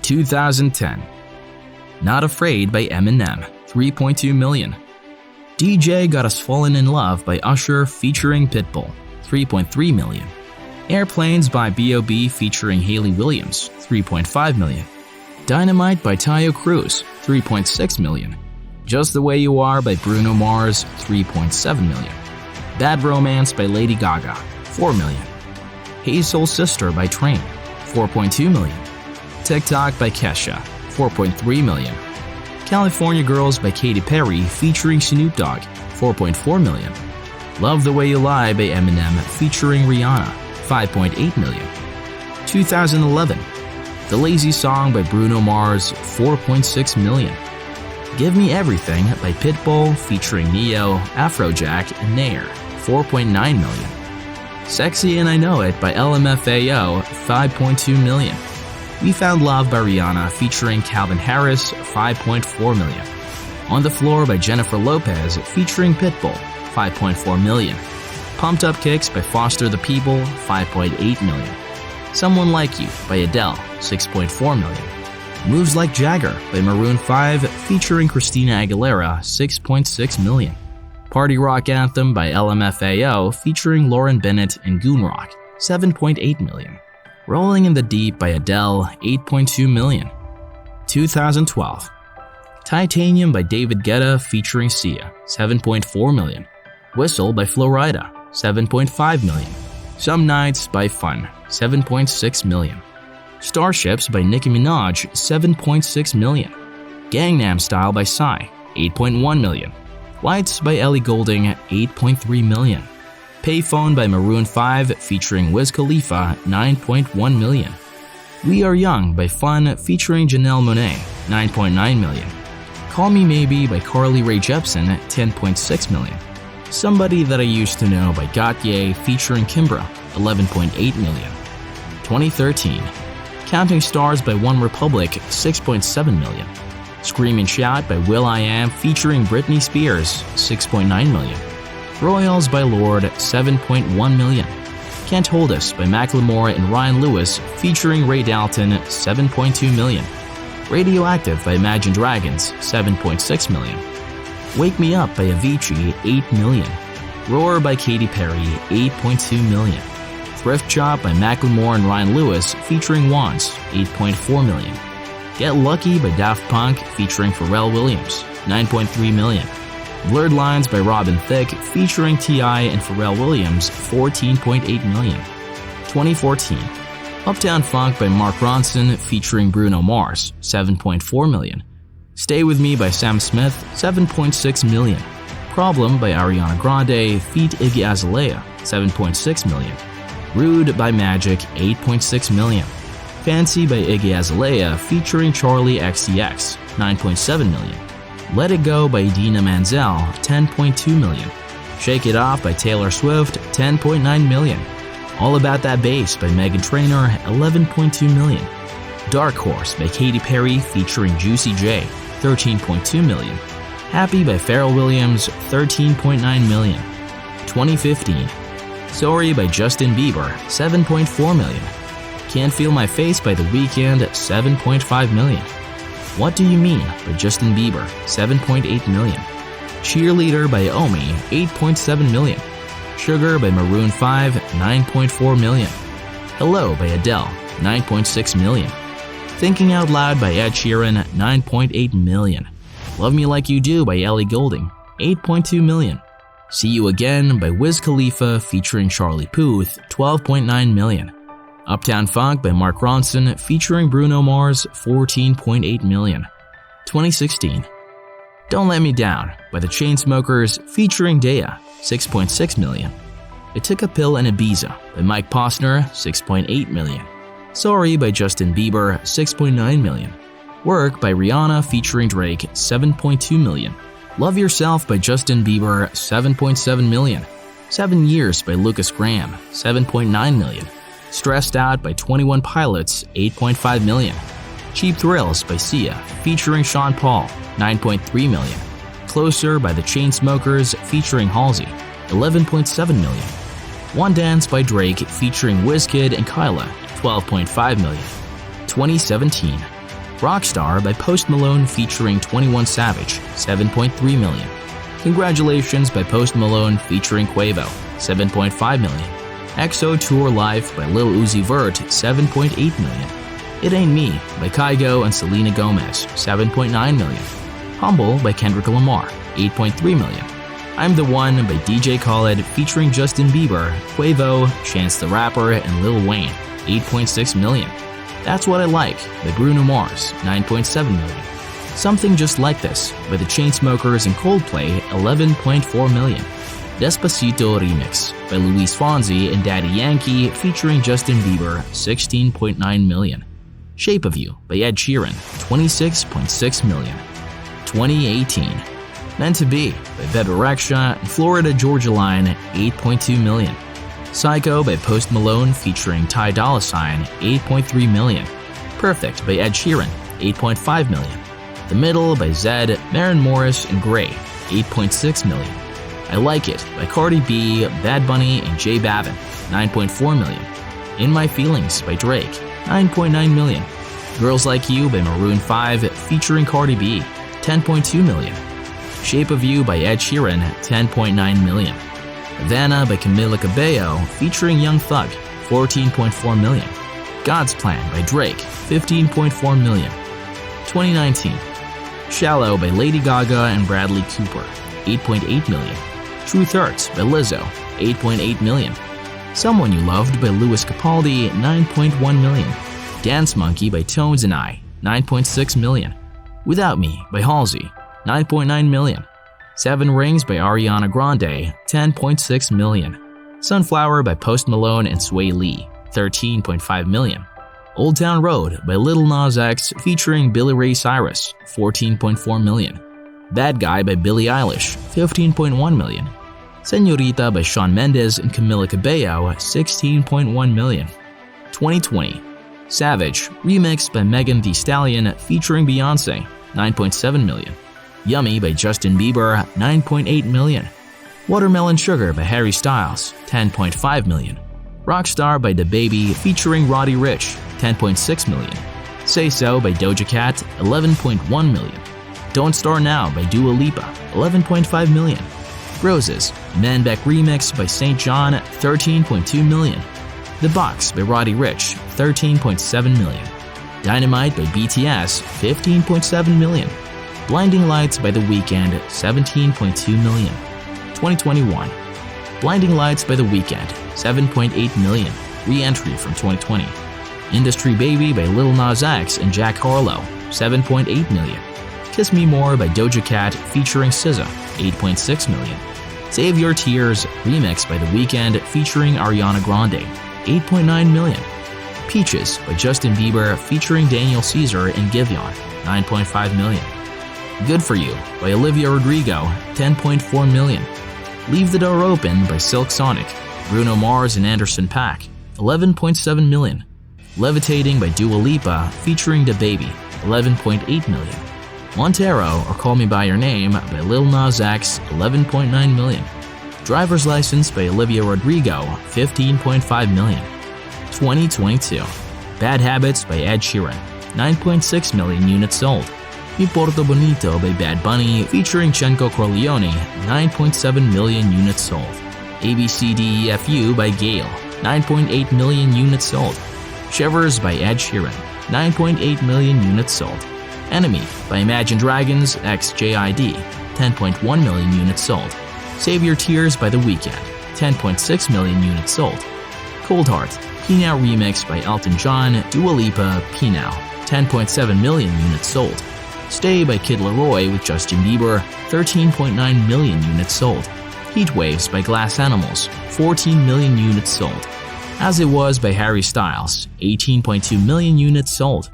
2010. Not Afraid by Eminem, 3.2 million. DJ Got Us Fallen in Love by Usher featuring Pitbull, 3.3 million. Airplanes by B.O.B. featuring Hayley Williams, 3.5 million. Dynamite by Taio Cruz, 3.6 million. Just the Way You Are by Bruno Mars, 3.7 million. Bad Romance by Lady Gaga, 4 million. Hey Soul Sister by Train, 4.2 million. TikTok by Kesha, 4.3 million. California Girls by Katy Perry featuring Snoop Dogg, 4.4 million. Love the Way You Lie by Eminem featuring Rihanna, 5.8 million. 2011. The Lazy Song by Bruno Mars, 4.6 million. Give Me Everything by Pitbull featuring Neo, Afrojack, and Nair, 4.9 million. Sexy and I Know It by LMFAO, 5.2 million. We Found Love by Rihanna featuring Calvin Harris, 5.4 million. On the Floor by Jennifer Lopez featuring Pitbull, 5.4 million. Pumped Up Kicks by Foster the People, 5.8 million. Someone Like You by Adele, 6.4 million. Moves Like Jagger by Maroon 5 featuring Christina Aguilera, 6.6 million. Party Rock Anthem by LMFAO featuring Lauren Bennett and Goonrock, 7.8 million. Rolling in the Deep by Adele, 8.2 million. 2012. Titanium by David Guetta featuring Sia, 7.4 million. Whistle by Flo Rida, 7.5 million. Some Nights by Fun, 7.6 million. Starships by Nicki Minaj, 7.6 million. Gangnam Style by Psy, 8.1 million. Lights by Ellie Goulding, 8.3 million. Payphone by Maroon 5 featuring Wiz Khalifa, 9.1 million. We Are Young by Fun featuring Janelle Monáe, 9.9 million. Call Me Maybe by Carly Rae Jepsen, 10.6 million. Somebody That I Used to Know by Gautier featuring Kimbra, 11.8 million. 2013. Counting Stars by One Republic, 6.7 million. Scream and Shout by will.i.am featuring Britney Spears, 6.9 million. Royals by Lorde, 7.1 million. Can't Hold Us by Macklemore and Ryan Lewis featuring Ray Dalton, 7.2 million. Radioactive by Imagine Dragons, 7.6 million. Wake Me Up by Avicii, 8 million. Roar by Katy Perry, 8.2 million. Thrift Shop by Macklemore and Ryan Lewis featuring Wands, 8.4 million. Get Lucky by Daft Punk featuring Pharrell Williams, 9.3 million. Blurred Lines by Robin Thicke featuring T.I. and Pharrell Williams, 14.8 million. 2014. Uptown Funk by Mark Ronson featuring Bruno Mars, 7.4 million. Stay With Me by Sam Smith, 7.6 million. Problem by Ariana Grande feat Iggy Azalea, 7.6 million. Rude by Magic, 8.6 million. Fancy by Iggy Azalea featuring Charlie XCX, 9.7 million. Let It Go by Idina Menzel, 10.2 million. Shake It Off by Taylor Swift, 10.9 million. All About That Bass by Meghan Trainor, 11.2 million. Dark Horse by Katy Perry featuring Juicy J, 13.2 million. Happy by Pharrell Williams, 13.9 million. 2015. Sorry by Justin Bieber, 7.4 million. Can't Feel My Face by The Weeknd, 7.5 million. What Do You Mean by Justin Bieber, 7.8 million. Cheerleader by Omi, 8.7 million. Sugar by Maroon 5, 9.4 million. Hello by Adele, 9.6 million. Thinking Out Loud by Ed Sheeran, 9.8 million. Love Me Like You Do by Ellie Goulding, 8.2 million. See You Again by Wiz Khalifa featuring Charlie Puth, 12.9 million. Uptown Funk by Mark Ronson featuring Bruno Mars, 14.8 million. 2016. Don't Let Me Down by The Chainsmokers featuring Daya, 6.6 million. I Took a Pill in Ibiza by Mike Posner, 6.8 million. Sorry by Justin Bieber, 6.9 million. Work by Rihanna featuring Drake, 7.2 million. Love Yourself by Justin Bieber, 7.7 million. 7 Years by Lucas Graham, 7.9 million. Stressed Out by 21 Pilots, 8.5 million. Cheap Thrills by Sia featuring Sean Paul, 9.3 million. Closer by The Chainsmokers featuring Halsey, 11.7 million. One Dance by Drake featuring Wizkid and Kyla, 12.5 million. 2017. Rockstar by Post Malone featuring 21 Savage, 7.3 million. Congratulations by Post Malone featuring Quavo, 7.5 million. EXO Tour Life by Lil Uzi Vert, 7.8 million. It Ain't Me by Kygo and Selena Gomez, 7.9 million. Humble by Kendrick Lamar, 8.3 million. I'm the One by DJ Khaled featuring Justin Bieber, Quavo, Chance the Rapper, and Lil Wayne, 8.6 million. That's What I Like by Bruno Mars, 9.7 million. Something Just Like This by the Chainsmokers and Coldplay, 11.4 million. Despacito Remix by Luis Fonsi and Daddy Yankee featuring Justin Bieber, 16.9 million. Shape of You by Ed Sheeran, 26.6 million. 2018. Meant to Be by Bebe Rexha and Florida Georgia Line, 8.2 million. Psycho by Post Malone featuring Ty Dolla $ign, 8.3 million. Perfect by Ed Sheeran, 8.5 million. The Middle by Zedd, Maren Morris, and Gray, 8.6 million. I Like It by Cardi B, Bad Bunny, and J Balvin, 9.4 million. In My Feelings by Drake, 9.9 million. Girls Like You by Maroon 5 featuring Cardi B, 10.2 million. Shape of You by Ed Sheeran, 10.9 million. Havana by Camila Cabello featuring Young Thug, 14.4 million. God's Plan by Drake, 15.4 million. 2019. Shallow by Lady Gaga and Bradley Cooper, 8.8 million. Truth Hurts by Lizzo, 8.8 million. Someone You Loved by Louis Capaldi, 9.1 million. Dance Monkey by Tones and I, 9.6 million. Without Me by Halsey, 9.9 million. Seven Rings by Ariana Grande, 10.6 million. Sunflower by Post Malone and Sway Lee, 13.5 million. Old Town Road by Lil Nas X featuring Billy Ray Cyrus, 14.4 million. Bad Guy by Billie Eilish, 15.1 million. Señorita by Shawn Mendes and Camila Cabello, 16.1 million. 2020. Savage, remixed by Megan Thee Stallion featuring Beyonce, 9.7 million. Yummy by Justin Bieber, 9.8 million. Watermelon Sugar by Harry Styles, 10.5 million. Rockstar by DaBaby featuring Roddy Ricch, 10.6 million. Say So by Doja Cat, 11.1 million. Don't Start Now by Dua Lipa, 11.5 million. Roses, Man Beck Remix by St. John, 13.2 million. The Box by Roddy Ricch, 13.7 million. Dynamite by BTS, 15.7 million. Blinding Lights by The Weeknd, 17.2 million. 2021. Blinding Lights by The Weeknd, 7.8 million. Re-entry from 2020. Industry Baby by Lil Nas X and Jack Harlow, 7.8 million. Kiss Me More by Doja Cat featuring SZA, 8.6 million. Save Your Tears, remixed by The Weeknd featuring Ariana Grande, 8.9 million. Peaches by Justin Bieber featuring Daniel Caesar and Giveon, 9.5 million. Good For You by Olivia Rodrigo, 10.4 million. Leave the Door Open by Silk Sonic, Bruno Mars and Anderson .Paak, 11.7 million. Levitating by Dua Lipa featuring DaBaby, 11.8 million. Montero or Call Me By Your Name by Lil Nas X, 11.9 million. Driver's License by Olivia Rodrigo, 15.5 million. 2022. Bad Habits by Ed Sheeran, 9.6 million units sold. Mi Porto Bonito by Bad Bunny featuring Chenko Corleone, 9.7 million units sold. ABCDEFU by Gale, 9.8 million units sold. Shivers by Ed Sheeran, 9.8 million units sold. Enemy by Imagine Dragons x JID, 10.1 million units sold. Save Your Tears by The Weeknd, 10.6 million units sold. Cold Heart, P-Now remix by Elton John, Dua Lipa, P-Now, 10.7 million units sold. Stay by Kid Laroi with Justin Bieber, 13.9 million units sold. Heat Waves by Glass Animals, 14 million units sold. As It Was by Harry Styles, 18.2 million units sold.